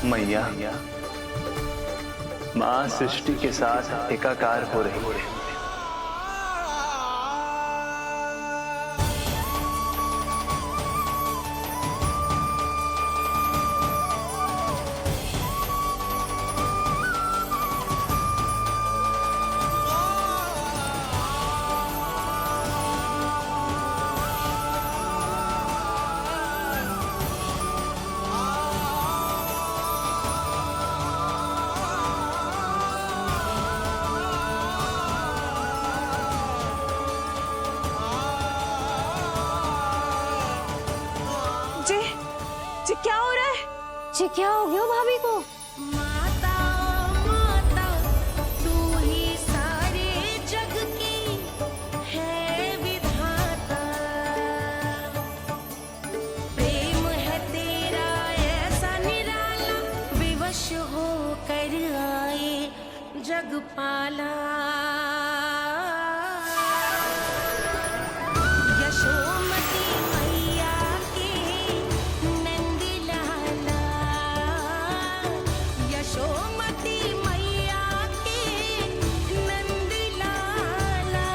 मैया, माँ सृष्टि के साथ एकाकार हो रही है। जी क्या हो रहा है? जी क्या हो गया भाभी को? माता माता तू ही सारे जग की है विधाता, प्रेम है तेरा ऐसा निराला, विवश हो कर आए जग पाला। यशोमती मैया के नंद लाला, यशोमती मैया के नंद लाला,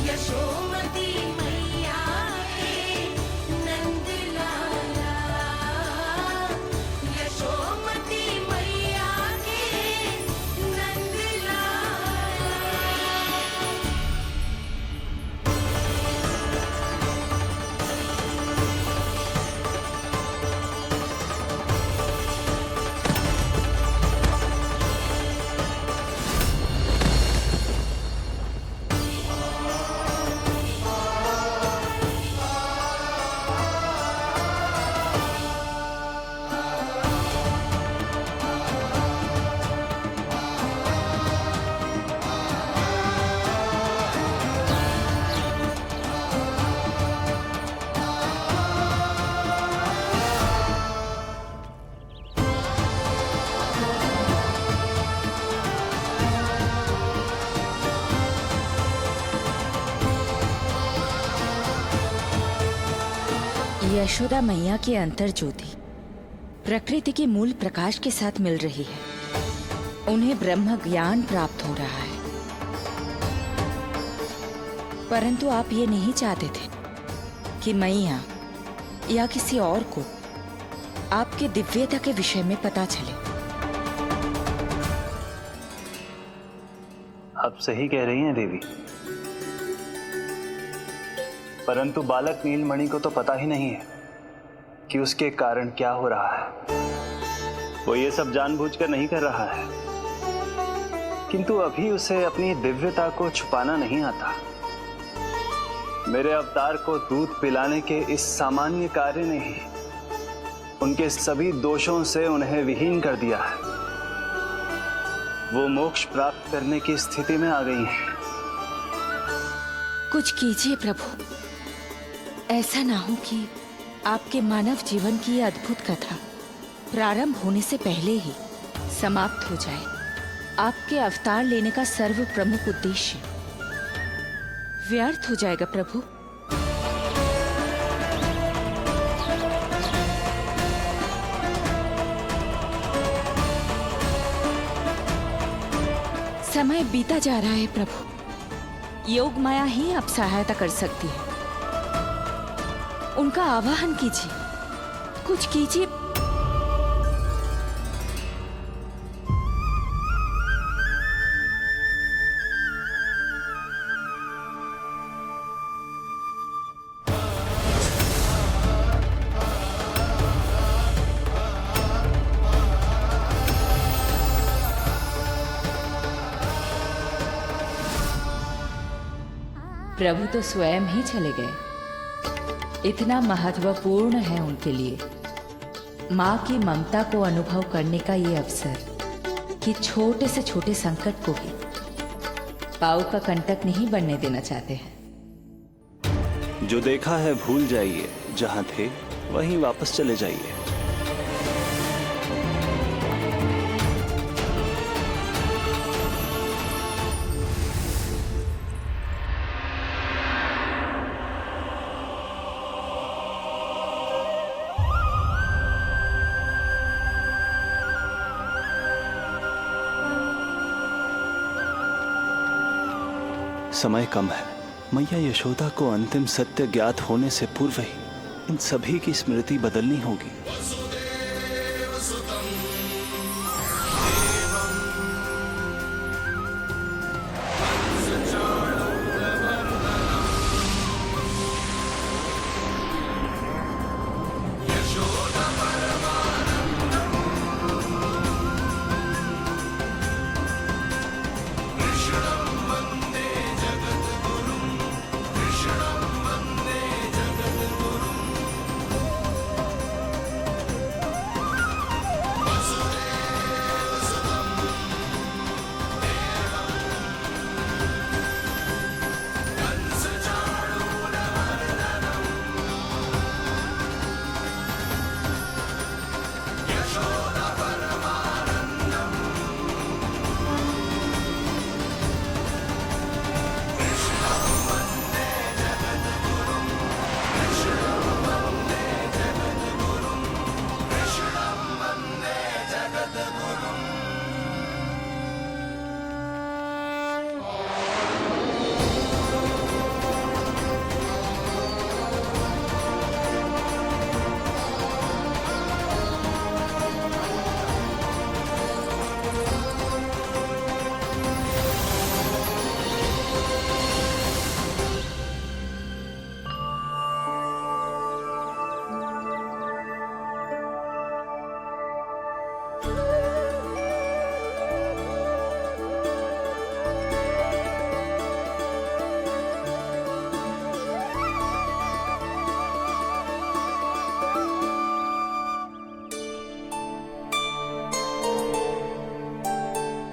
यशोमती मैया के नंद लाला, यशोमती मैया के नंद लाला। यशोदा मैया की अंतर ज्योति प्रकृति के मूल प्रकाश के साथ मिल रही है। उन्हें ब्रह्म ज्ञान प्राप्त हो रहा है, परंतु आप ये नहीं चाहते थे कि मैया या किसी और को आपके दिव्यता के विषय में पता चले। आप सही कह रही हैं देवी, परंतु बालक नीलमणि को तो पता ही नहीं है कि उसके कारण क्या हो रहा है। वो ये सब जानबूझकर नहीं कर रहा है, किंतु अभी उसे अपनी दिव्यता को छुपाना नहीं आता। मेरे अवतार को दूध पिलाने के इस सामान्य कार्य ने ही उनके सभी दोषों से उन्हें विहीन कर दिया है। वो मोक्ष प्राप्त करने की स्थिति में आ गई हैं। कुछ कीजिए प्रभु, ऐसा ना हो कि आपके मानव जीवन की यह अद्भुत कथा प्रारंभ होने से पहले ही समाप्त हो जाए। आपके अवतार लेने का सर्व प्रमुख उद्देश्य व्यर्थ हो जाएगा प्रभु। समय बीता जा रहा है प्रभु, योग माया ही अब सहायता कर सकती है। उनका आवाहन कीजिए, कुछ कीजिए। प्रभु तो स्वयं ही चले गए। इतना महत्वपूर्ण है उनके लिए माँ की ममता को अनुभव करने का ये अवसर कि छोटे से छोटे संकट को भी पाँव का कंटक नहीं बनने देना चाहते हैं। जो देखा है भूल जाइए, जहां थे वहीं वापस चले जाइए। समय कम है। मैया यशोदा को अंतिम सत्य ज्ञात होने से पूर्व ही इन सभी की स्मृति बदलनी होगी।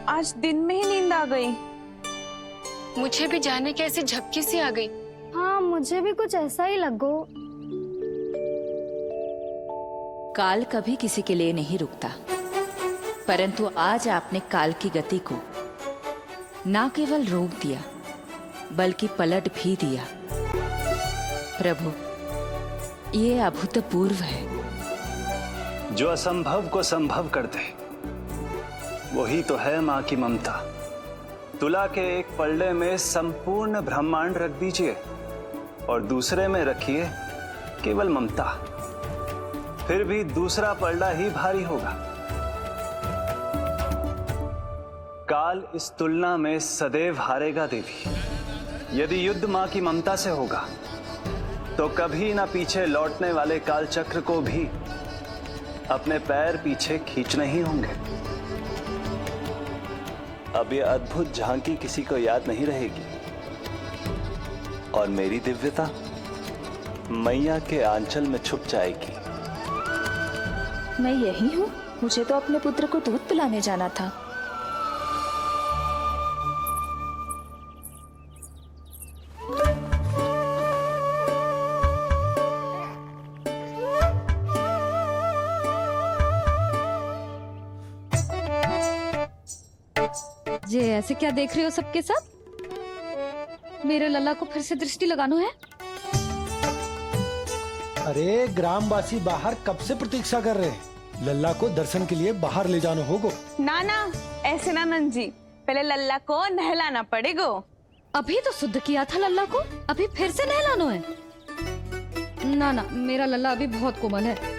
आज दिन में ही नींद आ गई। मुझे भी जाने के ऐसी झपकी सी आ गई। हाँ, मुझे भी कुछ ऐसा ही लगो। काल कभी किसी के लिए नहीं रुकता, परंतु आज आपने काल की गति को ना केवल रोक दिया बल्कि पलट भी दिया। प्रभु, ये अभूतपूर्व है। जो असंभव को संभव कर दे वही तो है माँ की ममता। तुला के एक पलड़े में संपूर्ण ब्रह्मांड रख दीजिए और दूसरे में रखिए केवल ममता, फिर भी दूसरा पलड़ा ही भारी होगा। काल इस तुलना में सदैव हारेगा देवी। यदि युद्ध मां की ममता से होगा तो कभी ना पीछे लौटने वाले काल चक्र को भी अपने पैर पीछे खींचने ही होंगे। अब ये अद्भुत झांकी किसी को याद नहीं रहेगी और मेरी दिव्यता मैया के आंचल में छुप जाएगी। मैं यही हूँ। मुझे तो अपने पुत्र को दूध पिलाने जाना था। ये ऐसे क्या देख रहे हो सबके सब? मेरे लल्ला को फिर से दृष्टि लगाना है? अरे ग्रामवासी बाहर कब से प्रतीक्षा कर रहे हैं। लल्ला को दर्शन के लिए बाहर ले जाना होगा। ना ना, ऐसे ना नंद जी, पहले लल्ला को नहलाना पड़ेगा। अभी तो शुद्ध किया था लल्ला को, अभी फिर से नहलाना है? ना ना, मेरा लल्ला अभी बहुत कोमल है।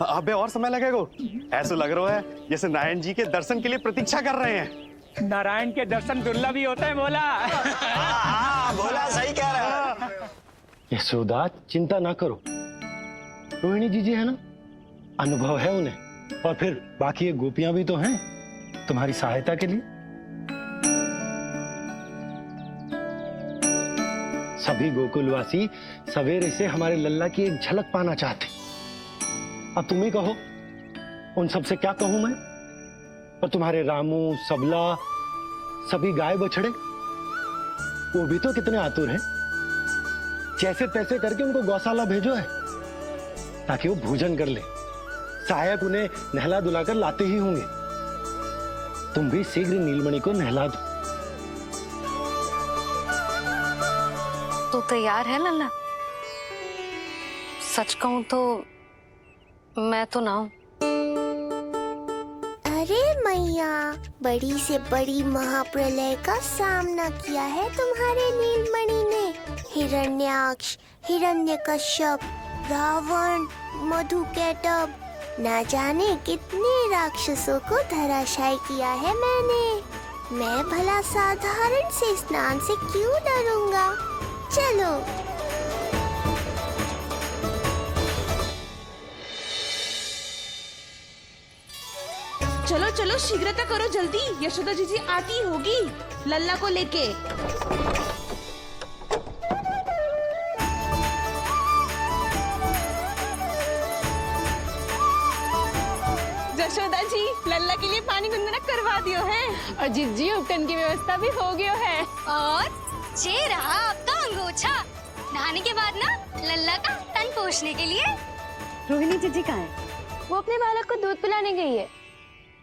अबे और समय लगेगा। ऐसा लग रहा है जैसे नारायण जी के दर्शन के लिए प्रतीक्षा कर रहे हैं। नारायण के दर्शन दुर्लभ ही होता है। बोला बोला सही कह रहा है। यशोदा, चिंता ना करो। रोहिणी जी है ना, अनुभव है उन्हें, और फिर बाकी ये गोपियां भी तो हैं तुम्हारी सहायता के लिए। सभी गोकुलवासी सवेरे से हमारे लल्ला की एक झलक पाना चाहते। अब तुम ही कहो, उन सब से क्या कहूं मैं? और तुम्हारे रामू, सबला, सभी गाय बछड़े, वो भी तो कितने आतुर हैं। जैसे तैसे करके उनको गौशाला भेजो है ताकि वो भोजन कर ले। सहायक उन्हें नहला धुलाकर लाते ही होंगे। तुम भी शीघ्र नीलमणि को नहला दो। तो तैयार है लल्ला? सच कहूं तो मैं तो ना हूं। अरे मैया, बड़ी से बड़ी महाप्रलय का सामना किया है तुम्हारे नीलमणि ने। हिरण्याक्ष, हिरण्यकश्यप, रावण, मधुकैटभ, ना जाने कितने राक्षसों को धराशायी किया है मैंने। मैं भला साधारण से स्नान से क्यों डरूंगा? चलो। चलो चलो शीघ्रता करो जल्दी, यशोदा जीजी आती होगी लल्ला को लेके। यशोदा जी लल्ला के लिए पानी गुनगुना करवा दियो है और जिज्जी उपकरण की व्यवस्था भी हो गयो है। और ये रहा आपका अंगोछा, नहाने के बाद ना लल्ला का तन पोंछने के लिए। रोहिणी जिज्जी कहाँ है? वो अपने बालक को दूध पिलाने गई है,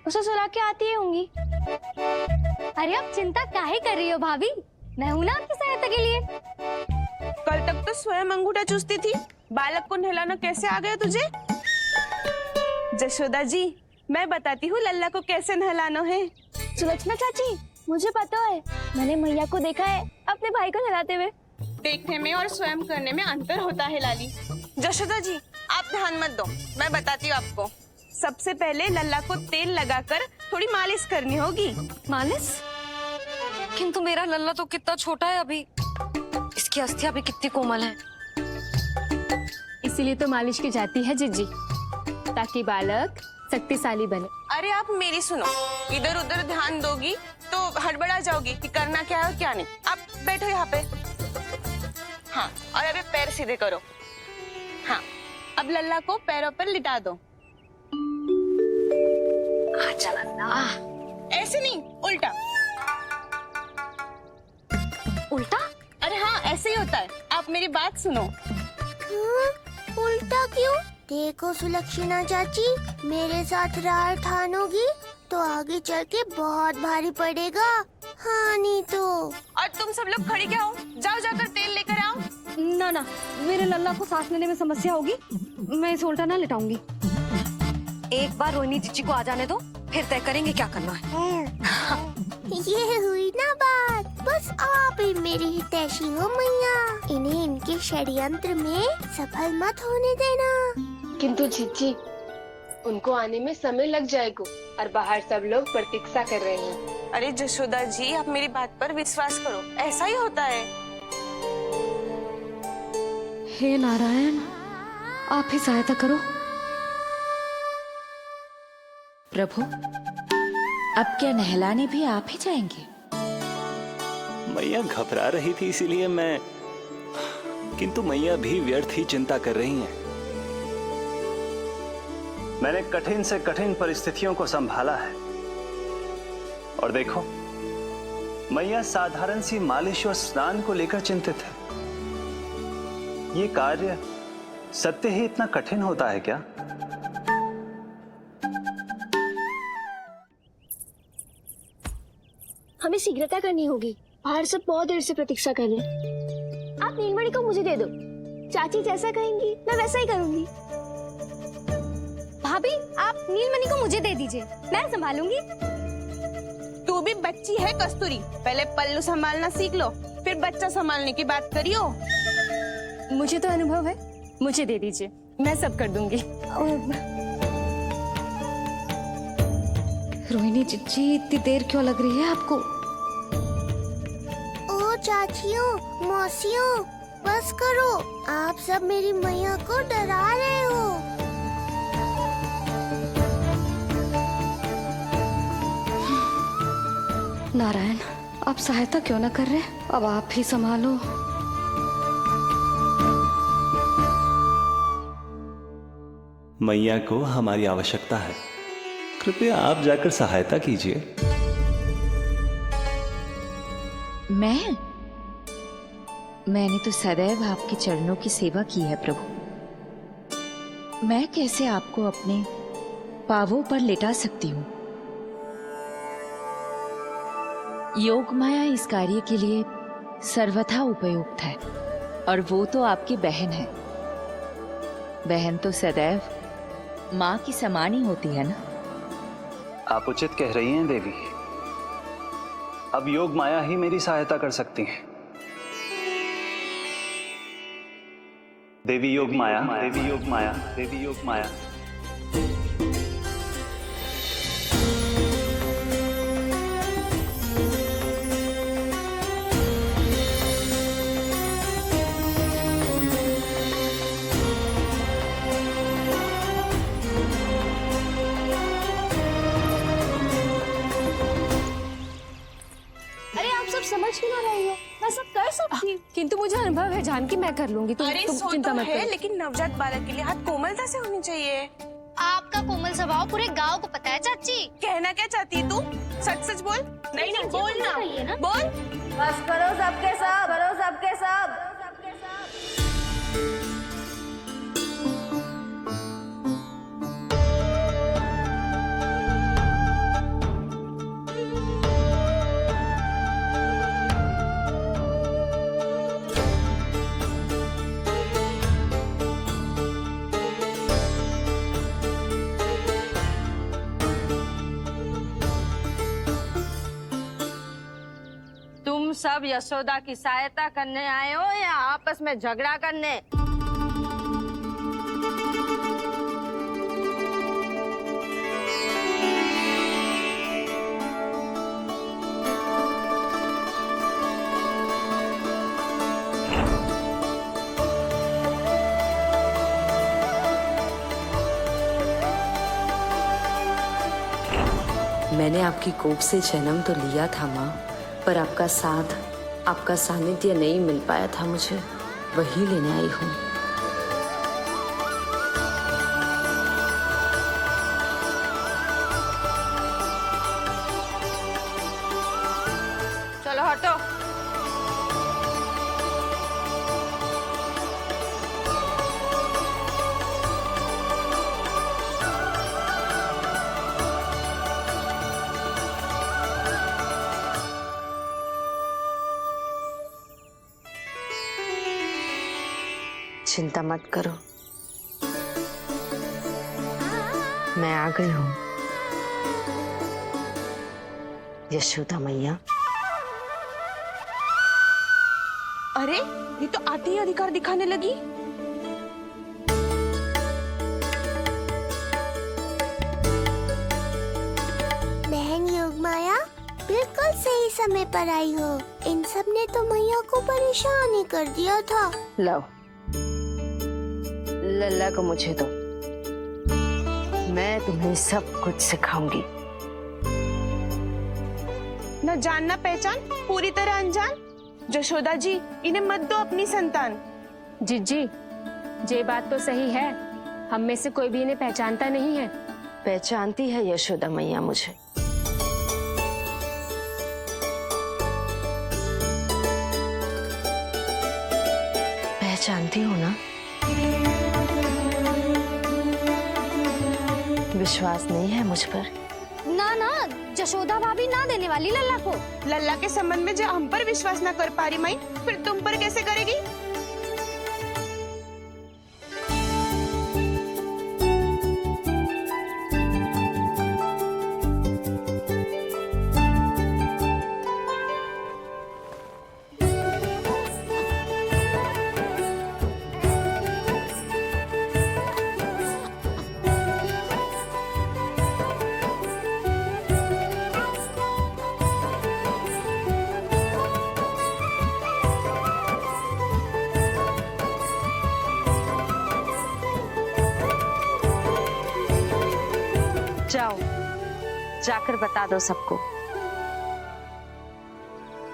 उसे सुला के आती ही होंगी। अरे आप चिंता काहे कर रही हो भाभी, मैं हूं ना आपकी सहायता के लिए। कल तक तो स्वयं अंगूठा चूसती थी, बालक को नहलाना कैसे आ गया तुझे? यशोदा जी मैं बताती हूँ लल्ला को कैसे नहलाना है। सुलक्षणा चाची, मुझे पता है, मैंने मैया को देखा है अपने भाई को नहलाते हुए। देखने में और स्वयं करने में अंतर होता है लाली। यशोदा जी आप ध्यान मत दो, मैं बताती हूँ आपको। सबसे पहले लल्ला को तेल लगाकर थोड़ी मालिश करनी होगी। मालिश? किंतु मेरा लल्ला तो कितना छोटा है अभी, इसकी अस्थियां भी कितनी कोमल है। इसीलिए तो मालिश की जाती है जिज्जी, ताकि बालक शक्तिशाली बने। अरे आप मेरी सुनो, इधर उधर ध्यान दोगी तो हड़बड़ा जाओगी कि करना क्या है और क्या नहीं। आप बैठो यहाँ पे। हाँ, और अभी पैर सीधे करो। हाँ, अब लल्ला को पैरों पर लिटा दो। ऐसे नहीं, उल्टा। उल्टा? अरे हाँ ऐसे ही होता है, आप मेरी बात सुनो। उल्टा क्यों? देखो सुलक्षणा चाची, मेरे साथ रार ठानोगी तो आगे चल के बहुत भारी पड़ेगा। हाँ नहीं तो। और तुम सब लोग खड़े क्या हो? जाओ जाकर तेल लेकर आओ। ना ना, मेरे लल्ला को सांस लेने में समस्या होगी, मैं इसे उल्टा ना लिटाऊंगी। एक बार रोहिणी जीजी को आ जाने दो, फिर तय करेंगे क्या करना है। ये हुई ना बात, बस आप ही मेरी हितैषी हो मैया। इन्हें इनके षड्यंत्र में सफल मत होने देना। किंतु जिज्जी, उनको आने में समय लग जाएगा और बाहर सब लोग प्रतीक्षा कर रहे हैं। अरे यशोदा जी आप मेरी बात पर विश्वास करो, ऐसा ही होता है। हे नारायण, आप ही सहायता करो। प्रभु, अब क्या नहलाने भी आप ही जाएंगे? मैया घबरा रही थी इसीलिए मैं, किंतु मैया भी व्यर्थ ही चिंता कर रही हैं। मैंने कठिन से कठिन परिस्थितियों को संभाला है और देखो मैया साधारण सी मालिश और स्नान को लेकर चिंतित है। ये कार्य सत्य ही इतना कठिन होता है क्या? हमें शीघ्रता करनी होगी, बाहर सब बहुत देर से प्रतीक्षा कर रहे हैं। आप नीलमणि को मुझे दे दो, चाची जैसा कहेंगी मैं वैसा ही करूंगी। भाभी आप नीलमणि को मुझे दे दीजिए, मैं संभालूंगी। तू भी बच्ची है कस्तूरी, पहले पल्लू संभालना सीख लो, फिर बच्चा संभालने की बात करियो। मुझे तो अनुभव है, मुझे दे दीजिए, मैं सब कर दूंगी। रोहिणी जीजी इतनी देर क्यों लग रही है आपको? ओ चाचियों, मौसियों, बस करो, आप सब मेरी मैया को डरा रहे हो। नारायण, आप सहायता क्यों ना कर रहे? अब आप ही संभालो। मैया को हमारी आवश्यकता है, कृपया आप जाकर सहायता कीजिए। मैंने तो सदैव आपके चरणों की सेवा की है प्रभु। मैं कैसे आपको अपने पावों पर लेटा सकती हूँ? योग माया इस कार्य के लिए सर्वथा उपयुक्त है, और वो तो आपकी बहन है। बहन तो सदैव माँ की समान ही होती है ना। आप उचित कह रही हैं देवी। अब योग माया ही मेरी सहायता कर सकती हैं। देवी योग माया, देवी योग माया, देवी योग माया। अरे आप सब समझ क्यों ना रही हो? मैं सब कर सकती हूँ। किंतु मुझे अनुभव है जानकी, मैं कर लूंगी। तुम अरे सो चिंता तो मत है, करो। लेकिन नवजात बालक के लिए हाथ कोमलता से होनी चाहिए। आपका कोमल स्वभाव पूरे गांव को पता है चाची। कहना क्या चाहती है तू? सच सच बोल। नहीं नहीं बोल ना, बोल। बस करो सबके सब, करो सबके सब। तुम सब यशोदा की सहायता करने आए हो या आपस में झगड़ा करने? मैंने आपकी कोख से जन्म तो लिया था माँ, पर आपका साथ, आपका सानिध्य नहीं मिल पाया था मुझे, वही लेने आई हूँ। चलो हटो। चिंता मत करो, मैं आ गई हूँ यशोदा मैया। अरे ये तो आते ही अधिकार दिखाने लगी। बहन योग माया बिल्कुल सही समय पर आई हो। इन सब ने तो मैया को परेशान ही कर दिया था। लाओ लल्ला को मुझे दो, मैं तुम्हें सब कुछ सिखाऊंगी। न जान न पहचान, पूरी तरह अनजान। जशोदा जी, इन्हें मत दो अपनी संतान। जीजी, ये बात तो सही है, हम में से कोई भी इन्हें पहचानता नहीं है। पहचानती है यशोदा मैया मुझे। पहचानती हो ना? विश्वास नहीं है मुझ पर? ना ना, जशोदा भाभी ना देने वाली लल्ला को। लल्ला के संबंध में जो हम पर विश्वास न कर पा रही माई, फिर तुम पर कैसे करेगी? जाओ, जाकर बता दो सबको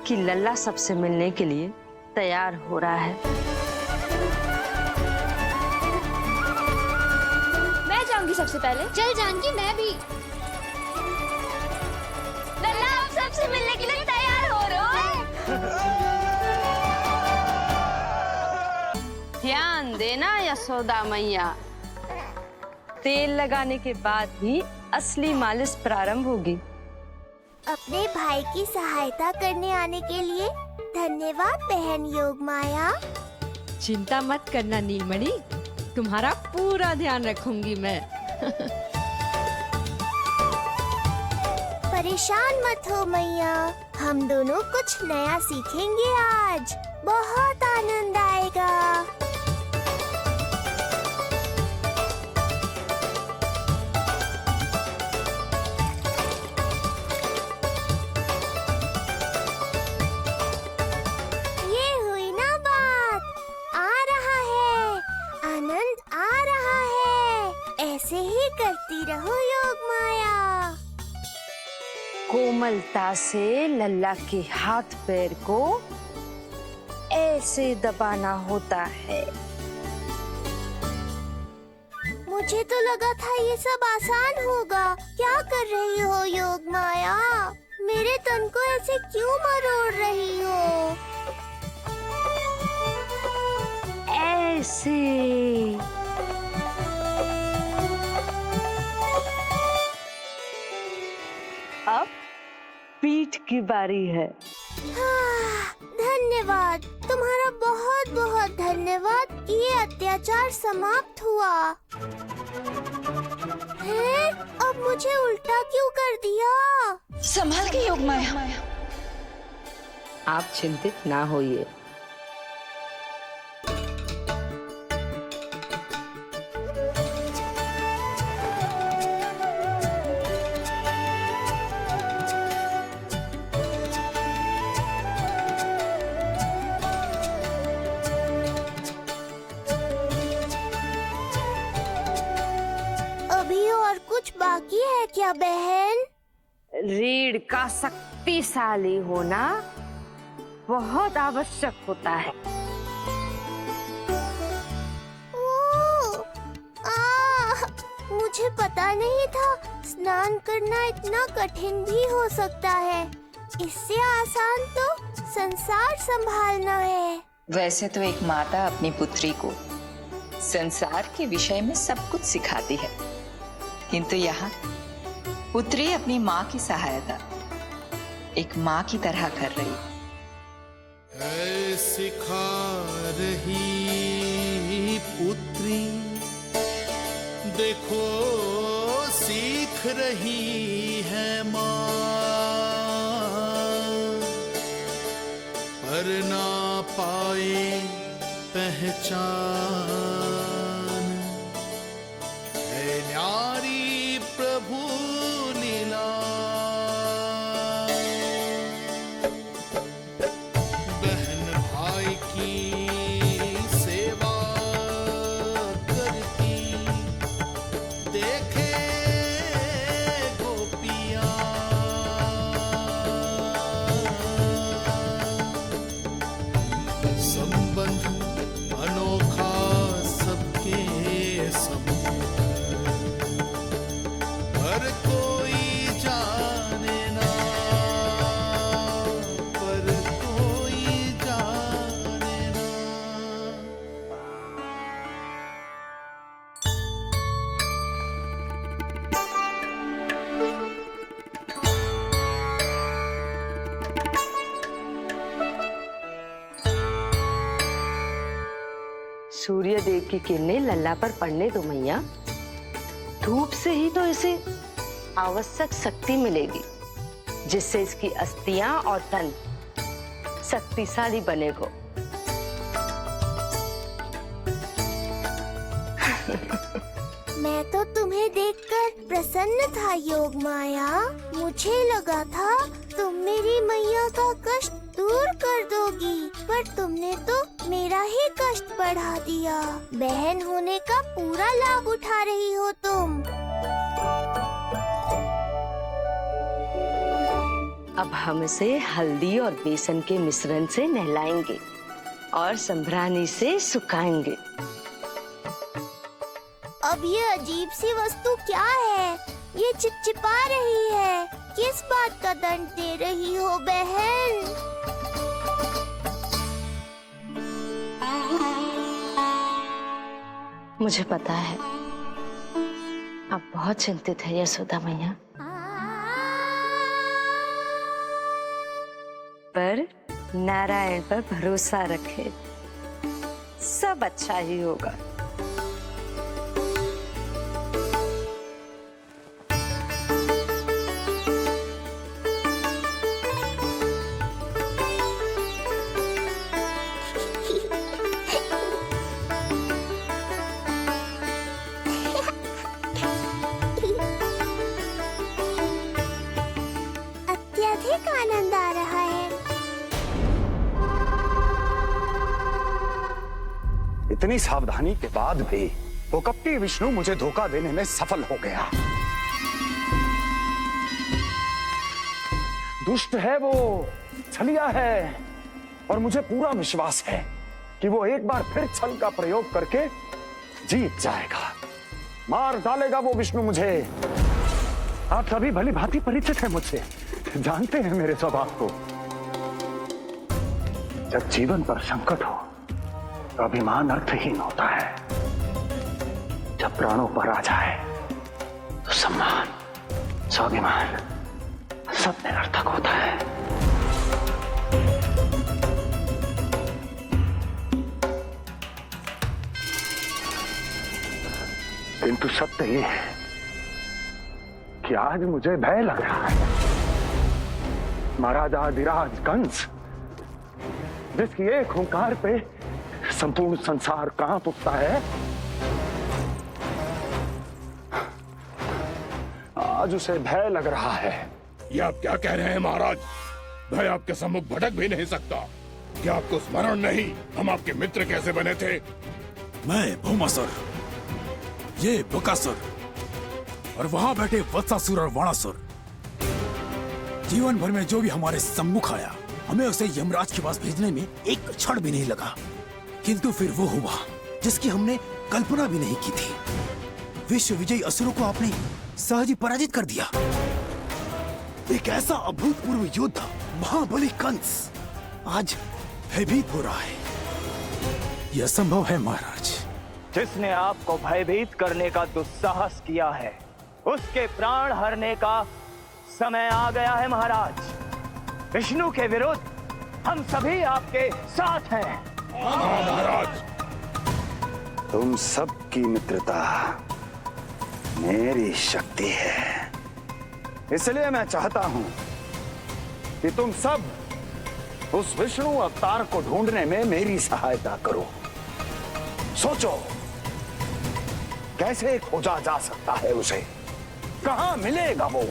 कि लल्ला सबसे मिलने के लिए तैयार हो रहा है। मैं जाऊंगी सबसे पहले। चल जानकी, मैं भी। लल्ला आप सबसे मिलने के लिए तैयार हो रहे हो? ध्यान देना यशोदा मैया, तेल लगाने के बाद ही असली मालिश प्रारंभ होगी। अपने भाई की सहायता करने आने के लिए धन्यवाद बहन योग माया। चिंता मत करना नीलमणि, तुम्हारा पूरा ध्यान रखूंगी मैं। परेशान मत हो मैया, हम दोनों कुछ नया सीखेंगे आज, बहुत आनंद आएगा। ये हुई ना बात, आ रहा है, आनंद आ रहा है, ऐसे ही करती रहो योग माया। कोमलता से लल्ला के हाथ पैर को ऐसे दबाना होता है। मुझे तो लगा था ये सब आसान होगा। क्या कर रही हो योग माया? मेरे तन को ऐसे क्यों मरोड़ रही हो? ऐसे अब पीठ की बारी है। धन्यवाद, तुम्हारा बहुत बहुत धन्यवाद। ये अत्याचार समाप्त हुआ है। अब मुझे उल्टा क्यों कर दिया? संभाल के योग माया। आप चिंतित ना होइए। अभी और कुछ बाकी है क्या बहन? रीढ़ का शक्तिशाली होना बहुत आवश्यक होता है। मुझे पता नहीं था स्नान करना इतना कठिन भी हो सकता है। इससे आसान तो संसार संभालना है। वैसे तो एक माता अपनी पुत्री को संसार के विषय में सब कुछ सिखाती है, किंतु यहाँ पुत्री अपनी माँ की सहायता एक माँ की तरह कर रही है। सिखा रही पुत्री, देखो सीख रही है माँ, पर ना पाए पहचान, है न्यारी प्रभु लीला। बहन भाई की सेवा करती, देखे गोपियाँ, संबंध अनोखा सबके संबंध, हर कोई जाने ना, पर कोई जाने ना। सूर्य देव की किरणें लल्ला पर पड़ने दो मैया। धूप से ही तो इसे आवश्यक शक्ति मिलेगी, जिससे इसकी अस्थियां और तन शक्तिशाली बनेगा। मैं तो तुम्हें देखकर प्रसन्न था योग माया। मुझे लगा था तुम मेरी मैया का कष्ट दूर कर दोगी, पर तुमने तो मेरा ही कष्ट बढ़ा दिया। बहन होने का पूरा लाभ उठा रही हो तुम। अब हम इसे हल्दी और बेसन के मिश्रण से नहलाएंगे और संभरानी से सुखाएंगे। अब ये अजीब सी वस्तु क्या है? ये चिपचिपा रही है। किस बात का दंड दे रही हो बहन? मुझे पता है आप बहुत चिंतित है यशोदा मैया, पर नारायण पर भरोसा रखे, सब अच्छा ही होगा। इतनी सावधानी के बाद भी वो कपटी विष्णु मुझे धोखा देने में सफल हो गया। दुष्ट है वो, छलिया है, और मुझे पूरा विश्वास है कि वो एक बार फिर छल का प्रयोग करके जीत जाएगा, मार डालेगा वो विष्णु मुझे। आप सभी भली भांति परिचित हैं मुझसे, जानते हैं मेरे स्वभाव को। जब जीवन पर संकट हो तो अभिमान अर्थहीन होता है, जब प्राणों पर आ जाए तो सम्मान, स्वाभिमान सब निरर्थक होता है। किंतु सत्य ये है कि आज मुझे भय लग रहा है। महाराजाधिराज कंस, जिसकी एक हुंकार पे संपूर्ण संसार कांप उठता है, आज उसे भय लग रहा है। ये आप क्या कह रहे हैं महाराज? भय आपके सम्मुख भटक भी नहीं सकता। क्या आपको स्मरण नहीं हम आपके मित्र कैसे बने थे? मैं भौमासुर, ये बकासुर, और वहां बैठे वत्सासुर और वाणासुर। जीवन भर में जो भी हमारे सम्मुख आया, हमें उसे यमराज के पास भेजने में एक क्षण भी नहीं लगा। किंतु फिर वो हुआ जिसकी हमने कल्पना भी नहीं की थी। विश्व विजयी असुरों को आपने सहज ही पराजित कर दिया। एक ऐसा अभूतपूर्व योद्धा महाबली कंस आज भयभीत हो रहा है। यह संभव है महाराज। जिसने आपको भयभीत करने का दुस्साहस किया है, उसके प्राण हरने का समय आ गया है महाराज। विष्णु के विरुद्ध हम सभी आपके साथ हैं। महाराज, तुम सबकी मित्रता मेरी शक्ति है, इसलिए मैं चाहता हूं कि तुम सब उस विष्णु अवतार को ढूंढने में मेरी सहायता करो। सोचो कैसे खोजा जा सकता है उसे, कहां मिलेगा वो?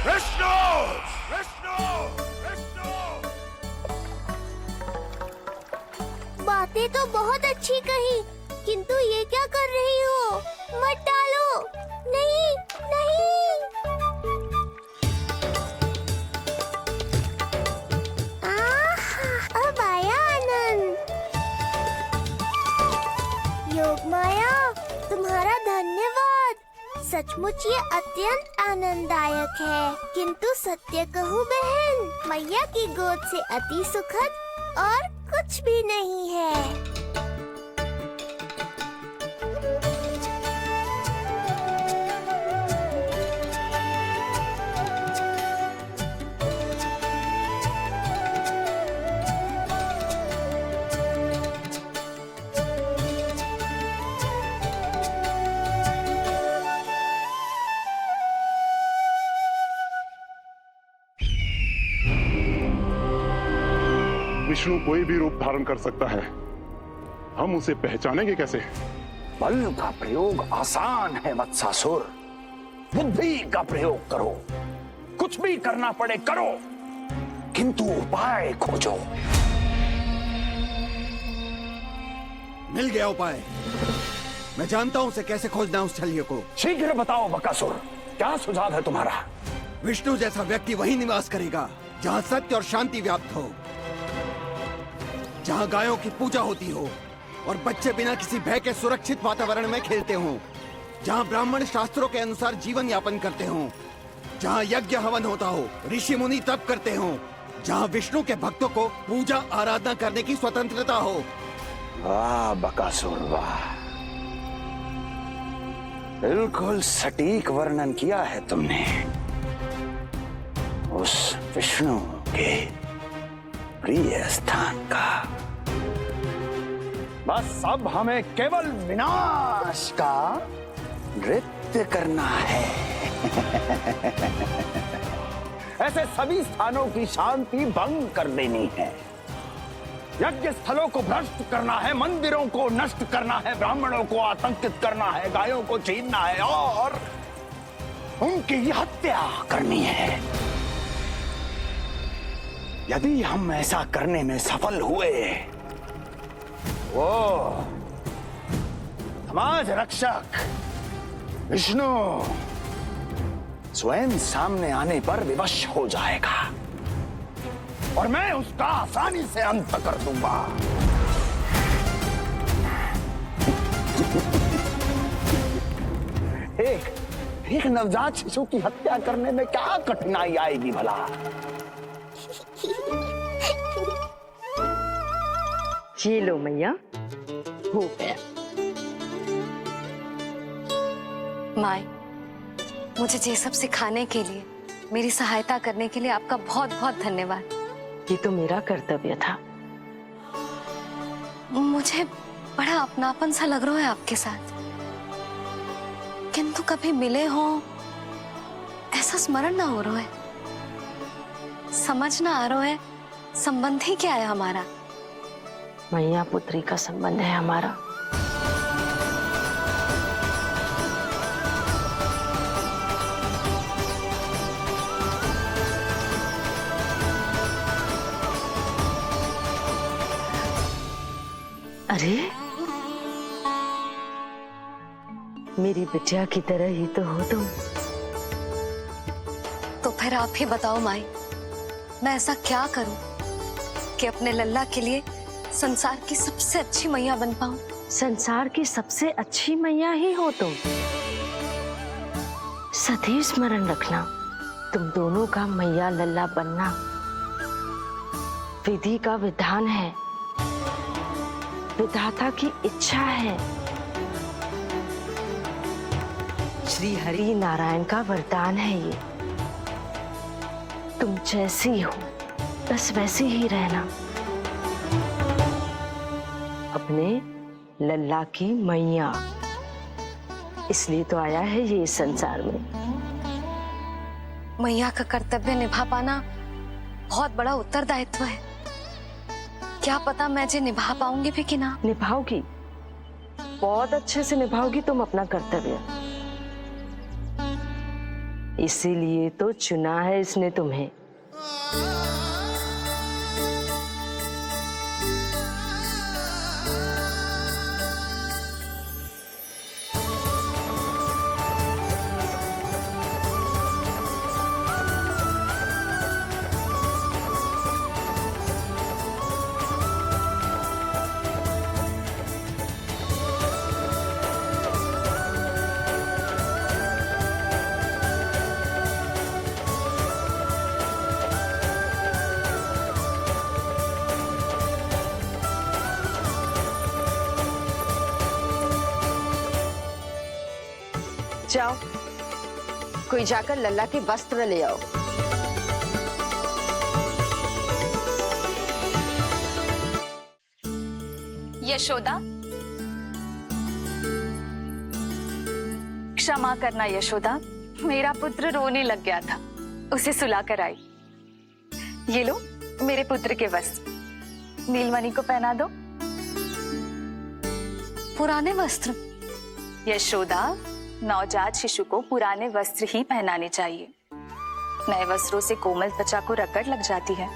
विष्णु! विष्णु! विष्णु! बातें तो बहुत अच्छी कही, किंतु ये क्या कर रही हो? मत डालो, नहीं नहीं। अब आया आनंद। योग माया, तुम्हारा धन्यवाद। सचमुच ये अत्यंत आनंददायक है। किंतु सत्य कहूँ बहन, मैया की गोद से अति सुखद और कुछ भी नहीं है। विष्णु कोई भी रूप धारण कर सकता है, हम उसे पहचानेंगे कैसे? बल का प्रयोग आसान है वत्सासुर, बुद्धि का प्रयोग करो। कुछ भी करना पड़े करो, किंतु उपाय खोजो। मिल गया उपाय। मैं जानता हूं उसे कैसे खोजना है, उस छलिए को। शीघ्र बताओ बकासुर, क्या सुझाव है तुम्हारा? विष्णु जैसा व्यक्ति वहीं निवास करेगा जहां सत्य और शांति व्याप्त हो, जहां गायों की पूजा होती हो और बच्चे बिना किसी भय के सुरक्षित वातावरण में खेलते हों, जहां ब्राह्मण शास्त्रों के अनुसार जीवन यापन करते हों, जहां यज्ञ हवन होता हो, ऋषि मुनि तप करते हों, जहां विष्णु के भक्तों को पूजा आराधना करने की स्वतंत्रता हो। वाह बकासुर वाह, बिल्कुल सटीक वर्णन किया है तुमने उस विष्णु के प्रिय स्थान का। बस अब हमें केवल विनाश का नृत्य करना है। ऐसे सभी स्थानों की शांति भंग कर देनी है, यज्ञ स्थलों को भ्रष्ट करना है, मंदिरों को नष्ट करना है, ब्राह्मणों को आतंकित करना है, गायों को छीनना है और उनकी हत्या करनी है। यदि हम ऐसा करने में सफल हुए वो समाज रक्षक विष्णु स्वयं सामने आने पर विवश हो जाएगा और मैं उसका आसानी से अंत कर दूंगा। एक नवजात शिशु की हत्या करने में क्या कठिनाई आएगी भला? ये लो मैया, हो गया। माए, मुझे ये सब सिखाने के लिए, मेरी सहायता करने के लिए आपका बहुत बहुत धन्यवाद। ये तो मेरा कर्तव्य था। मुझे बड़ा अपनापन सा लग रहा है आपके साथ, किंतु कभी मिले हो ऐसा स्मरण ना हो रहा है, समझ ना आ रहा है संबंध ही क्या है हमारा। मैया पुत्री का संबंध है हमारा। अरे मेरी बिटिया की तरह ही तो हो तुम। तो फिर आप ही बताओ माई, मैं ऐसा क्या करूं कि अपने लल्ला के लिए संसार की सबसे अच्छी मैया बन पाऊं? संसार की सबसे अच्छी मैया ही हो तुम। सदैव स्मरण रखना, तुम दोनों का मैया लल्ला बनना विधि का विधान है, विधाता की इच्छा है, श्री हरि नारायण का वरदान है। ये तुम जैसी हो बस वैसी ही रहना, अपने लल्ला की मैया। इसलिए तो आया है ये इस संसार में। मैया का कर्तव्य निभा पाना बहुत बड़ा उत्तरदायित्व है। क्या पता मैं जे निभा पाऊंगी भी कि ना। निभाओगी, बहुत अच्छे से निभाओगी तुम अपना कर्तव्य। इसीलिए तो चुना है इसने तुम्हें। जाओ, कोई जाकर लल्ला के वस्त्र ले आओ। यशोदा, क्षमा करना यशोदा, मेरा पुत्र रोने लग गया था, उसे सुला कर आई। ये लो मेरे पुत्र के वस्त्र, नीलमणि को पहना दो। पुराने वस्त्र? यशोदा, नवजात शिशु को पुराने वस्त्र ही पहनाने चाहिए। नए वस्त्रों से कोमल त्वचा को रगड़ लग जाती है।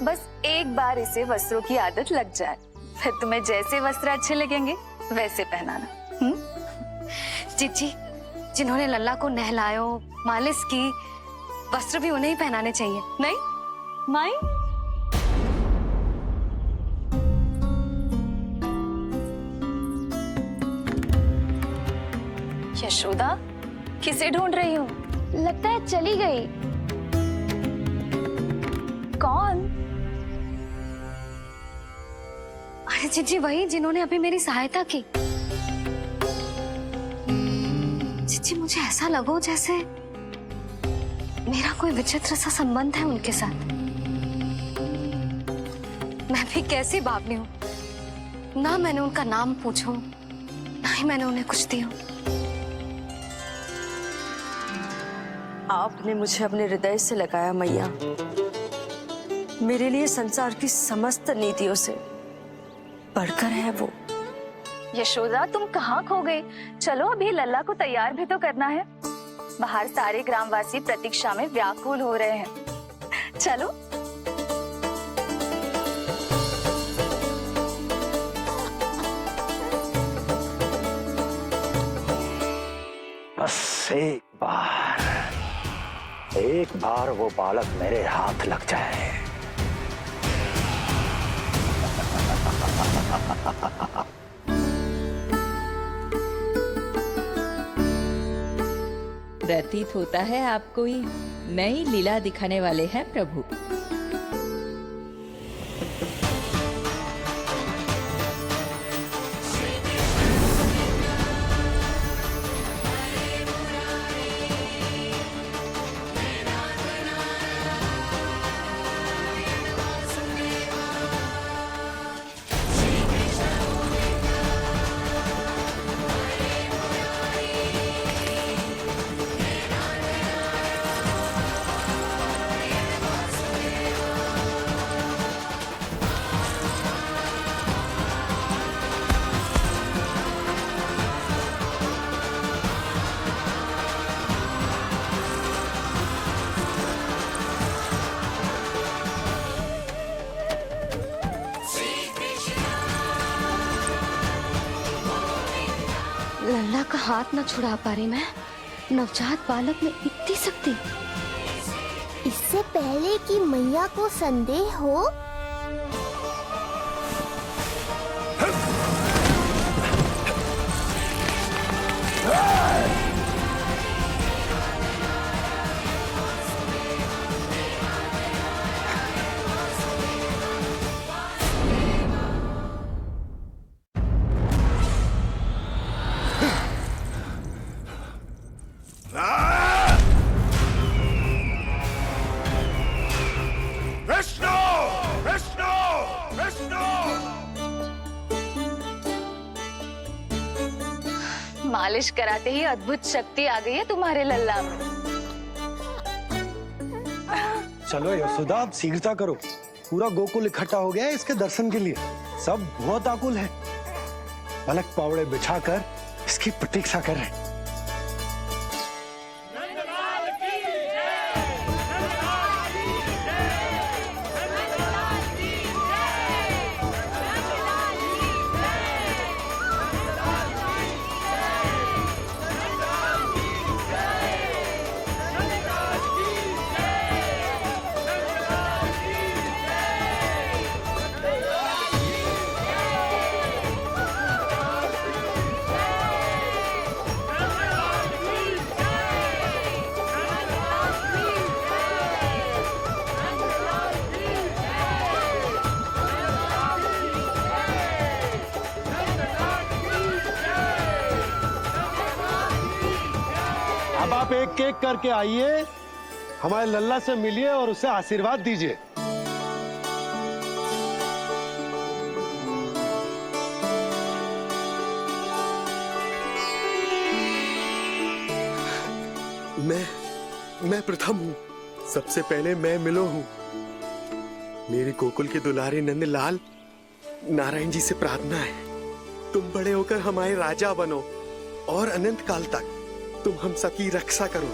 बस एक बार इसे वस्त्रों की आदत लग जाए, फिर तुम्हें जैसे वस्त्र अच्छे लगेंगे वैसे पहनाना। जीजी, जिन्होंने लल्ला को नहलायो, मालिश की, वस्त्र भी उन्हें ही पहनाने चाहिए, नहीं माई? यशोदा, किसे ढूंढ रही हो? लगता है चली गई। कौन? अरे जीजी, वही जिन्होंने अभी मेरी सहायता की। जीजी, मुझे ऐसा लगो जैसे मेरा कोई विचित्र सा संबंध है उनके साथ। मैं भी कैसी बावली हूँ, ना मैंने उनका नाम पूछो, ना ही मैंने उन्हें कुछ दिया। आपने मुझे अपने हृदय से लगाया मैया, मेरे लिए संसार की समस्त नीतियों से बढ़कर है वो। यशोदा, तुम कहाँ खो गई? चलो अभी लल्ला को तैयार भी तो करना है। बाहर सारे ग्रामवासी प्रतीक्षा में व्याकुल हो रहे हैं। चलो। बस एक बार वो बालक मेरे हाथ लग जाए। प्रतीत होता है आप कोई नई लीला दिखाने वाले हैं प्रभु। लल्ला का हाथ न छुड़ा पा रही मैं। नवजात बालक में इतनी शक्ति। इससे पहले कि मैया को संदेह हो, मालिश कराते ही अद्भुत शक्ति आ गई है तुम्हारे लल्ला में। चलो यशोदा, आप शीघ्रता करो। पूरा गोकुल इकट्ठा हो गया है इसके दर्शन के लिए। सब बहुत आकुल है। पलक पावड़े बिछाकर इसकी प्रतीक्षा कर रहे हैं। अब आप एक एक करके आइए, हमारे लल्ला से मिलिए और उसे आशीर्वाद दीजिए। मैं प्रथम हूँ। सबसे पहले मैं मिलो हूँ। मेरी गोकुल के दुलारे नंद लाल, नारायण जी से प्रार्थना है, तुम बड़े होकर हमारे राजा बनो और अनंत काल तक तुम हम सबकी रक्षा करो।